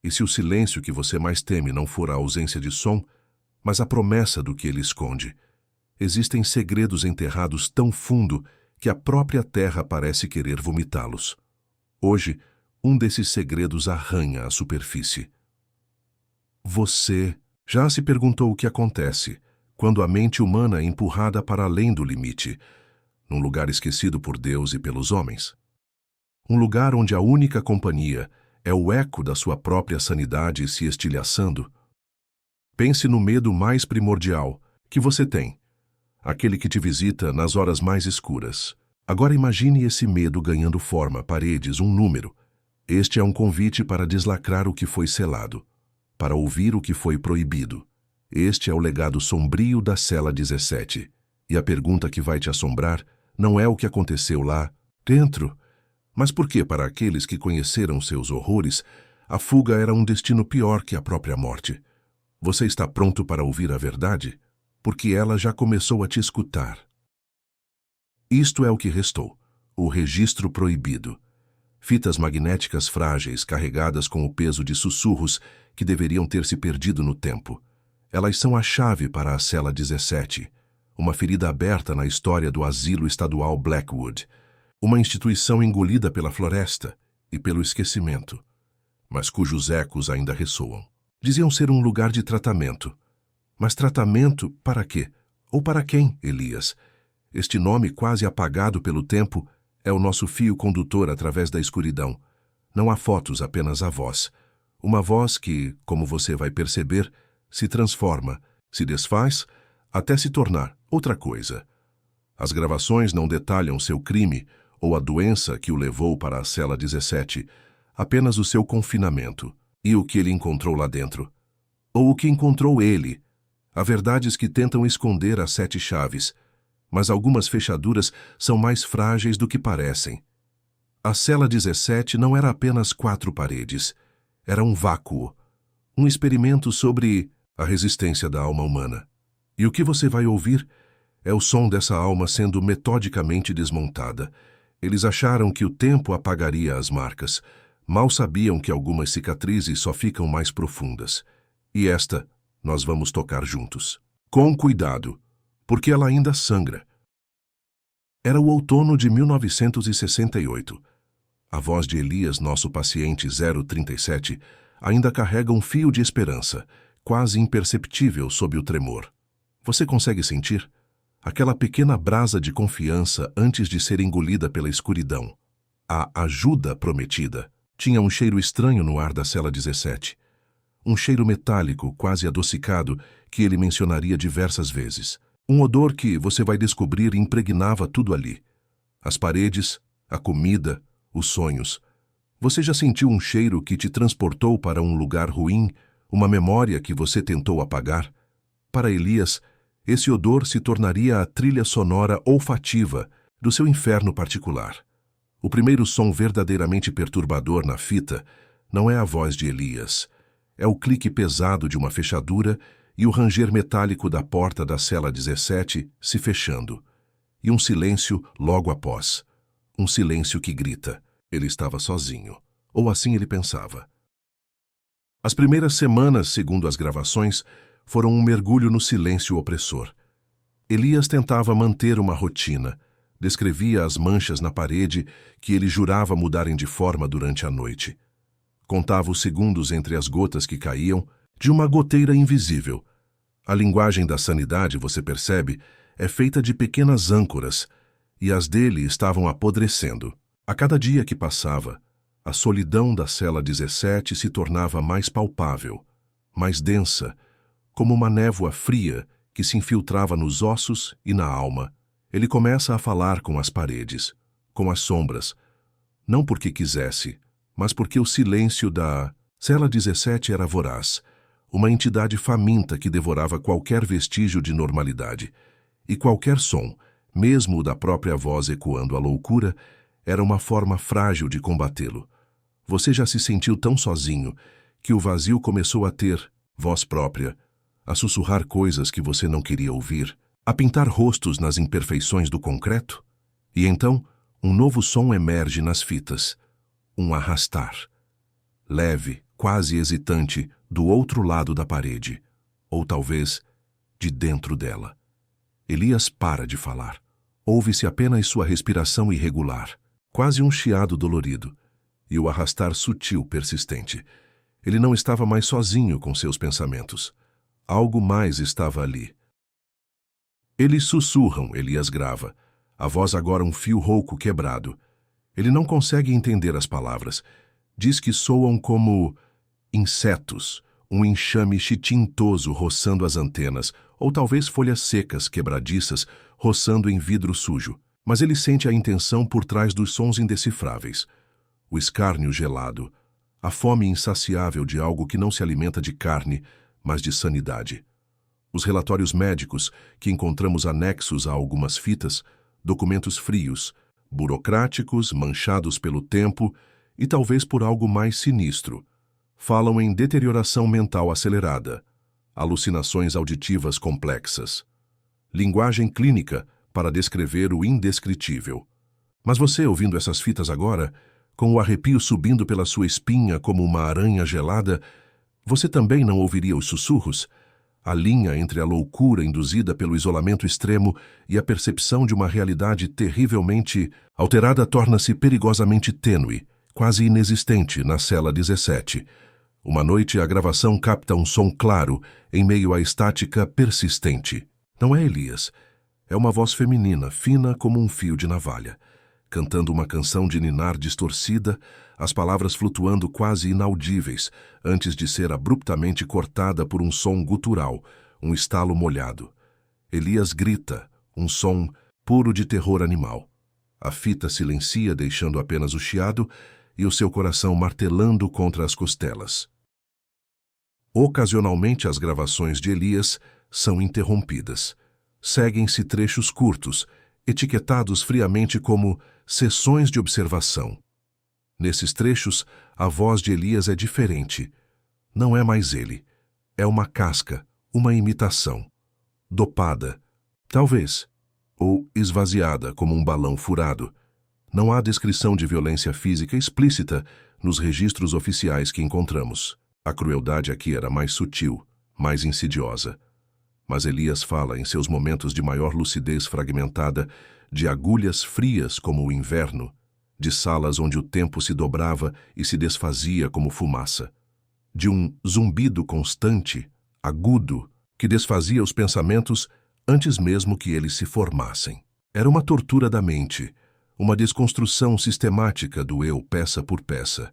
E se o silêncio que você mais teme não for a ausência de som, mas a promessa do que ele esconde, existem segredos enterrados tão fundo que a própria terra parece querer vomitá-los. Hoje, um desses segredos arranha a superfície. Você já se perguntou o que acontece quando a mente humana é empurrada para além do limite, num lugar esquecido por Deus e pelos homens? Um lugar onde a única companhia é o eco da sua própria sanidade se estilhaçando? Pense no medo mais primordial que você tem, aquele que te visita nas horas mais escuras. Agora imagine esse medo ganhando forma, paredes, um número. Este é um convite para deslacrar o que foi selado, para ouvir o que foi proibido. Este é o legado sombrio da cela 17. E a pergunta que vai te assombrar não é o que aconteceu lá dentro, mas por que, para aqueles que conheceram seus horrores, a fuga era um destino pior que a própria morte. Você está pronto para ouvir a verdade? Porque ela já começou a te escutar. Isto é o que restou, o registro proibido. Fitas magnéticas frágeis carregadas com o peso de sussurros que deveriam ter se perdido no tempo. Elas são a chave para a cela 17, uma ferida aberta na história do asilo estadual Blackwood, uma instituição engolida pela floresta e pelo esquecimento, mas cujos ecos ainda ressoam. Diziam ser um lugar de tratamento. Mas tratamento para quê? Ou para quem, Elias? Este nome quase apagado pelo tempo é o nosso fio condutor através da escuridão. Não há fotos, apenas a voz. Uma voz que, como você vai perceber, se transforma, se desfaz, até se tornar outra coisa. As gravações não detalham seu crime ou a doença que o levou para a cela 17, apenas o seu confinamento e o que ele encontrou lá dentro. Ou o que encontrou ele. Há verdades que tentam esconder as 7 chaves, mas algumas fechaduras são mais frágeis do que parecem. A cela 17 não era apenas 4 paredes, era um vácuo, um experimento sobre a resistência da alma humana. E o que você vai ouvir é o som dessa alma sendo metodicamente desmontada. Eles acharam que o tempo apagaria as marcas. Mal sabiam que algumas cicatrizes só ficam mais profundas. E esta nós vamos tocar juntos. Com cuidado, porque ela ainda sangra. Era o outono de 1968. A voz de Elias, nosso paciente 037, ainda carrega um fio de esperança, quase imperceptível sob o tremor. Você consegue sentir? Aquela pequena brasa de confiança antes de ser engolida pela escuridão. A ajuda prometida tinha um cheiro estranho no ar da cela 17. Um cheiro metálico, quase adocicado, que ele mencionaria diversas vezes. Um odor que, você vai descobrir, impregnava tudo ali. As paredes, a comida, os sonhos. Você já sentiu um cheiro que te transportou para um lugar ruim, uma memória que você tentou apagar? Para Elias, esse odor se tornaria a trilha sonora olfativa do seu inferno particular. O primeiro som verdadeiramente perturbador na fita não é a voz de Elias. É o clique pesado de uma fechadura e o ranger metálico da porta da cela 17 se fechando. E um silêncio logo após. Um silêncio que grita. Ele estava sozinho. Ou assim ele pensava. As primeiras semanas, segundo as gravações, foram um mergulho no silêncio opressor. Elias tentava manter uma rotina. Descrevia as manchas na parede que ele jurava mudarem de forma durante a noite. Contava os segundos entre as gotas que caíam de uma goteira invisível. A linguagem da sanidade, você percebe, é feita de pequenas âncoras, e as dele estavam apodrecendo. A cada dia que passava, a solidão da cela 17 se tornava mais palpável, mais densa, como uma névoa fria que se infiltrava nos ossos e na alma. Ele começa a falar com as paredes, com as sombras, não porque quisesse, mas porque o silêncio da cela 17 era voraz, uma entidade faminta que devorava qualquer vestígio de normalidade. E qualquer som, mesmo o da própria voz ecoando a loucura, era uma forma frágil de combatê-lo. Você já se sentiu tão sozinho que o vazio começou a ter voz própria, a sussurrar coisas que você não queria ouvir, a pintar rostos nas imperfeições do concreto? E então, um novo som emerge nas fitas. Um arrastar. Leve, quase hesitante, do outro lado da parede, ou talvez de dentro dela. Elias para de falar. Ouve-se apenas sua respiração irregular, quase um chiado dolorido, e o arrastar sutil persistente. Ele não estava mais sozinho com seus pensamentos. Algo mais estava ali. Eles sussurram, Elias grava. A voz agora um fio rouco quebrado. Ele não consegue entender as palavras. Diz que soam como insetos, um enxame chitintoso roçando as antenas, ou talvez folhas secas, quebradiças, roçando em vidro sujo. Mas ele sente a intenção por trás dos sons indecifráveis. O escárnio gelado, a fome insaciável de algo que não se alimenta de carne, mas de sanidade. Os relatórios médicos, que encontramos anexos a algumas fitas, documentos frios, burocráticos, manchados pelo tempo e talvez por algo mais sinistro, falam em deterioração mental acelerada, alucinações auditivas complexas, linguagem clínica para descrever o indescritível. Mas você, ouvindo essas fitas agora, com o arrepio subindo pela sua espinha como uma aranha gelada, você também não ouviria os sussurros? A linha entre a loucura induzida pelo isolamento extremo e a percepção de uma realidade terrivelmente alterada torna-se perigosamente tênue, quase inexistente na cela 17. Uma noite a gravação capta um som claro em meio à estática persistente. Não é Elias. É uma voz feminina, fina como um fio de navalha, cantando uma canção de ninar distorcida, as palavras flutuando quase inaudíveis, antes de ser abruptamente cortada por um som gutural, um estalo molhado. Elias grita, um som puro de terror animal. A fita silencia, deixando apenas o chiado e o seu coração martelando contra as costelas. Ocasionalmente as gravações de Elias são interrompidas. Seguem-se trechos curtos, etiquetados friamente como sessões de observação. Nesses trechos, a voz de Elias é diferente. Não é mais ele. É uma casca, uma imitação. Dopada, talvez, ou esvaziada como um balão furado. Não há descrição de violência física explícita nos registros oficiais que encontramos. A crueldade aqui era mais sutil, mais insidiosa. Mas Elias fala, em seus momentos de maior lucidez fragmentada, de agulhas frias como o inverno, de salas onde o tempo se dobrava e se desfazia como fumaça, de um zumbido constante, agudo, que desfazia os pensamentos antes mesmo que eles se formassem. Era uma tortura da mente, uma desconstrução sistemática do eu peça por peça.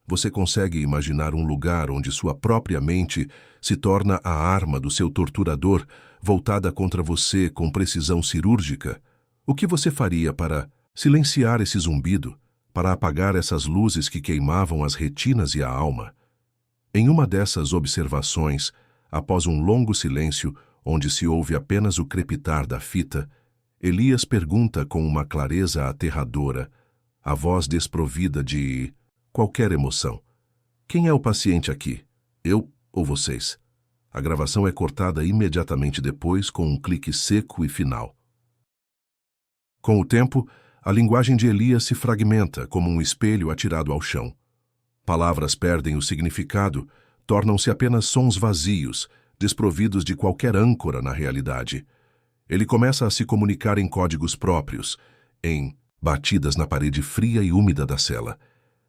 Você consegue imaginar um lugar onde sua própria mente se torna a arma do seu torturador, voltada contra você com precisão cirúrgica? O que você faria para silenciar esse zumbido, para apagar essas luzes que queimavam as retinas e a alma? Em uma dessas observações, após um longo silêncio, onde se ouve apenas o crepitar da fita, Elias pergunta com uma clareza aterradora, a voz desprovida de qualquer emoção: quem é o paciente aqui? Eu ou vocês? A gravação é cortada imediatamente depois com um clique seco e final. Com o tempo, a linguagem de Elias se fragmenta como um espelho atirado ao chão. Palavras perdem o significado, tornam-se apenas sons vazios, desprovidos de qualquer âncora na realidade. Ele começa a se comunicar em códigos próprios, em batidas na parede fria e úmida da cela,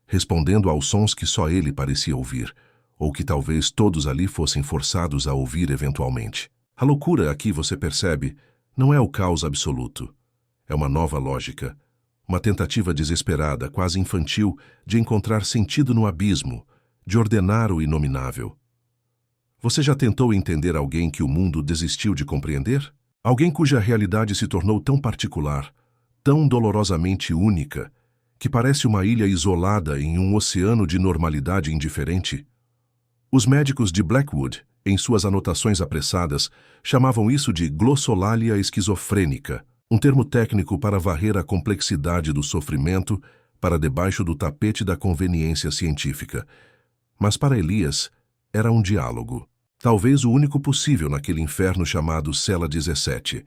respondendo aos sons que só ele parecia ouvir, ou que talvez todos ali fossem forçados a ouvir eventualmente. A loucura aqui, você percebe, não é o caos absoluto. É uma nova lógica, uma tentativa desesperada, quase infantil, de encontrar sentido no abismo, de ordenar o inominável. Você já tentou entender alguém que o mundo desistiu de compreender? Alguém cuja realidade se tornou tão particular, tão dolorosamente única, que parece uma ilha isolada em um oceano de normalidade indiferente? Os médicos de Blackwood, em suas anotações apressadas, chamavam isso de glossolalia esquizofrênica, um termo técnico para varrer a complexidade do sofrimento para debaixo do tapete da conveniência científica. Mas para Elias, era um diálogo, talvez o único possível naquele inferno chamado Cela 17.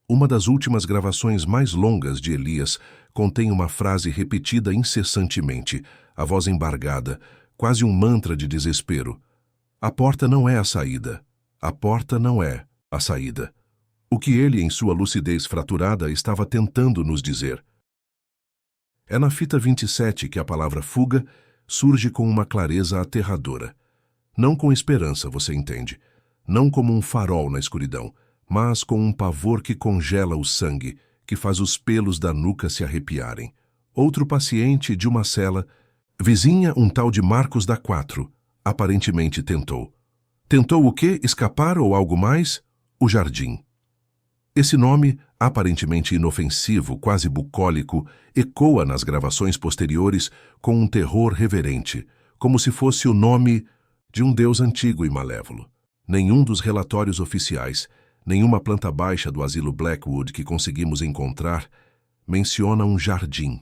Uma das últimas gravações mais longas de Elias contém uma frase repetida incessantemente, a voz embargada, quase um mantra de desespero. A porta não é a saída. A porta não é a saída. O que ele, em sua lucidez fraturada, estava tentando nos dizer. É na fita 27 que a palavra fuga surge com uma clareza aterradora. Não com esperança, você entende. Não como um farol na escuridão, mas com um pavor que congela o sangue, que faz os pelos da nuca se arrepiarem. Outro paciente de uma cela, vizinha um tal de Marcos da 4, aparentemente tentou. Tentou o quê? Escapar ou algo mais? O jardim. Esse nome, aparentemente inofensivo, quase bucólico, ecoa nas gravações posteriores com um terror reverente, como se fosse o nome de um deus antigo e malévolo. Nenhum dos relatórios oficiais, nenhuma planta baixa do asilo Blackwood que conseguimos encontrar, menciona um jardim.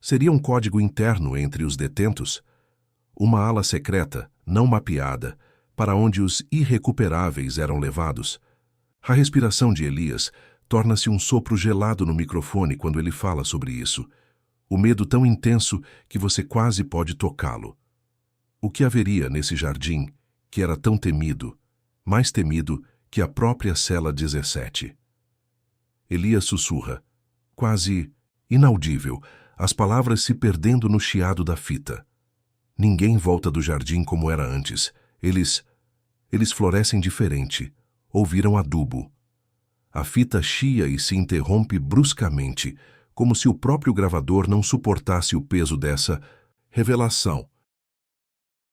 Seria um código interno entre os detentos? Uma ala secreta, não mapeada, para onde os irrecuperáveis eram levados? A respiração de Elias torna-se um sopro gelado no microfone quando ele fala sobre isso. O medo tão intenso que você quase pode tocá-lo. O que haveria nesse jardim que era tão temido, mais temido que a própria cela 17? Elias sussurra, quase inaudível, as palavras se perdendo no chiado da fita. Ninguém volta do jardim como era antes. Eles florescem diferente. Ouviram adubo. A fita chia e se interrompe bruscamente, como se o próprio gravador não suportasse o peso dessa revelação.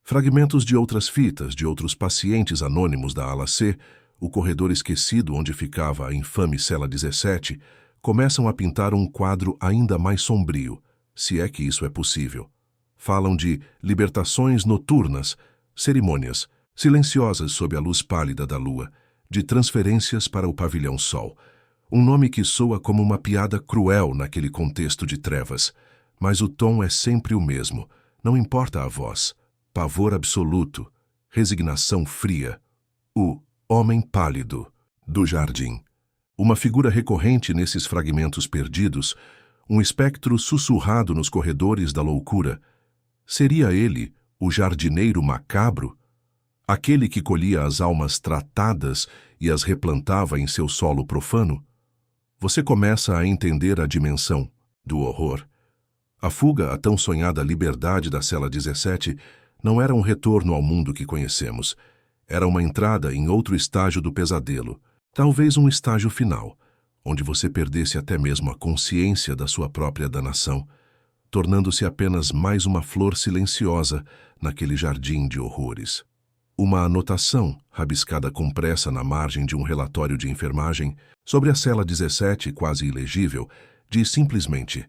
Fragmentos de outras fitas, de outros pacientes anônimos da ala C, o corredor esquecido onde ficava a infame cela 17, começam a pintar um quadro ainda mais sombrio, se é que isso é possível. Falam de libertações noturnas, cerimônias, silenciosas sob a luz pálida da lua, de transferências para o pavilhão Sol. Um nome que soa como uma piada cruel naquele contexto de trevas, mas o tom é sempre o mesmo, não importa a voz. Pavor absoluto, resignação fria. O homem pálido do jardim. Uma figura recorrente nesses fragmentos perdidos, um espectro sussurrado nos corredores da loucura. Seria ele o jardineiro macabro? Aquele que colhia as almas tratadas e as replantava em seu solo profano? Você começa a entender a dimensão do horror. A fuga, a tão sonhada liberdade da cela 17, não era um retorno ao mundo que conhecemos. Era uma entrada em outro estágio do pesadelo, talvez um estágio final, onde você perdesse até mesmo a consciência da sua própria danação, tornando-se apenas mais uma flor silenciosa naquele jardim de horrores. Uma anotação, rabiscada com pressa na margem de um relatório de enfermagem, sobre a cela 17, quase ilegível, diz simplesmente: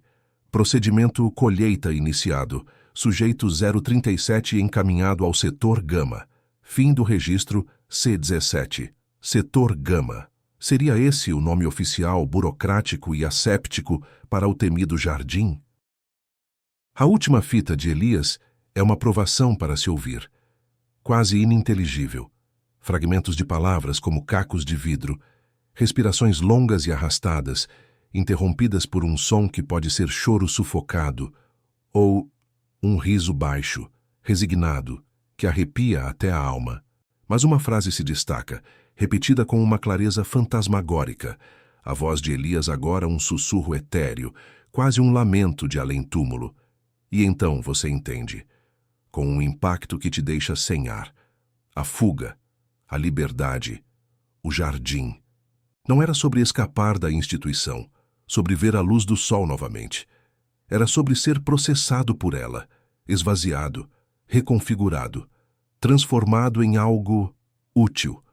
procedimento colheita iniciado, sujeito 037 encaminhado ao setor Gama. Fim do registro C17. Setor Gama. Seria esse o nome oficial, burocrático e asséptico para o temido jardim? A última fita de Elias é uma provação para se ouvir. Quase ininteligível. Fragmentos de palavras como cacos de vidro, respirações longas e arrastadas, interrompidas por um som que pode ser choro sufocado, ou um riso baixo, resignado, que arrepia até a alma. Mas uma frase se destaca, repetida com uma clareza fantasmagórica. A voz de Elias agora um sussurro etéreo, quase um lamento de além-túmulo. E então você entende, com um impacto que te deixa sem ar. A fuga, a liberdade, o jardim. Não era sobre escapar da instituição, sobre ver a luz do sol novamente. Era sobre ser processado por ela, esvaziado, reconfigurado, transformado em algo útil,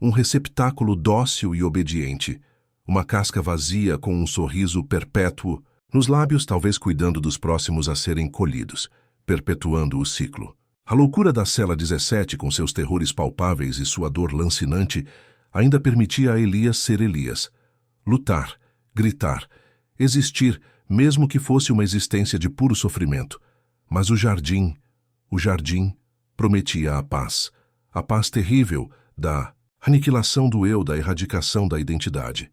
um receptáculo dócil e obediente, uma casca vazia com um sorriso perpétuo, nos lábios talvez cuidando dos próximos a serem colhidos, perpetuando o ciclo. A loucura da cela 17, com seus terrores palpáveis e sua dor lancinante, ainda permitia a Elias ser Elias. Lutar, gritar, existir, mesmo que fosse uma existência de puro sofrimento. Mas o jardim prometia a paz terrível da aniquilação do eu, da erradicação da identidade.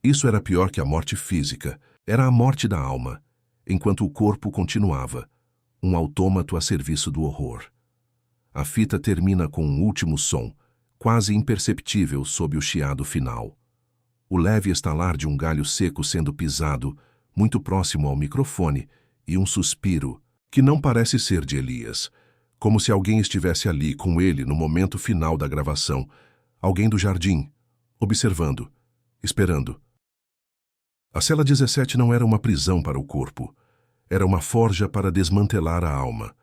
Isso era pior que a morte física, era a morte da alma, enquanto o corpo continuava. um autômato a serviço do horror. A fita termina com um último som, quase imperceptível sob o chiado final. O leve estalar de um galho seco sendo pisado, muito próximo ao microfone, e um suspiro, que não parece ser de Elias, como se alguém estivesse ali com ele no momento final da gravação, alguém do jardim, observando, esperando. A cela 17 não era uma prisão para o corpo, era uma forja para desmantelar a alma,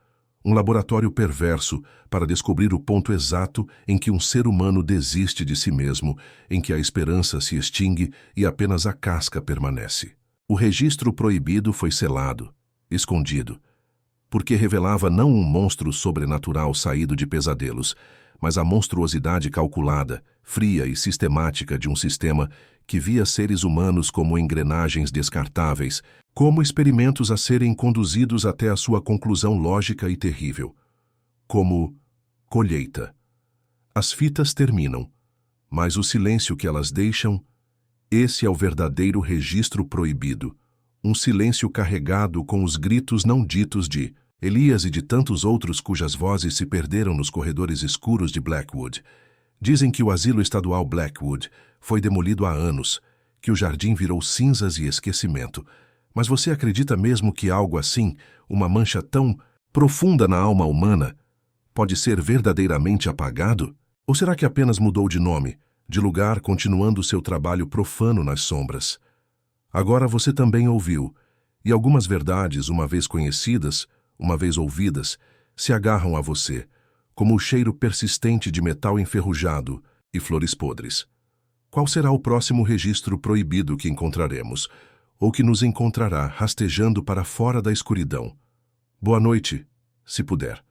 um laboratório perverso para descobrir o ponto exato em que um ser humano desiste de si mesmo, em que a esperança se extingue e apenas a casca permanece. O registro proibido foi selado, escondido, porque revelava não um monstro sobrenatural saído de pesadelos, mas a monstruosidade calculada, fria e sistemática de um sistema que via seres humanos como engrenagens descartáveis, como experimentos a serem conduzidos até a sua conclusão lógica e terrível. Como colheita. As fitas terminam, mas o silêncio que elas deixam, esse é o verdadeiro registro proibido, um silêncio carregado com os gritos não ditos de Elias e de tantos outros cujas vozes se perderam nos corredores escuros de Blackwood. Dizem que o asilo estadual Blackwood foi demolido há anos, que o jardim virou cinzas e esquecimento. Mas você acredita mesmo que algo assim, uma mancha tão profunda na alma humana, pode ser verdadeiramente apagado? Ou será que apenas mudou de nome, de lugar, continuando seu trabalho profano nas sombras? Agora você também ouviu, e algumas verdades, uma vez conhecidas, uma vez ouvidas, se agarram a você, como o cheiro persistente de metal enferrujado e flores podres. Qual será o próximo registro proibido que encontraremos, ou que nos encontrará rastejando para fora da escuridão? Boa noite, se puder.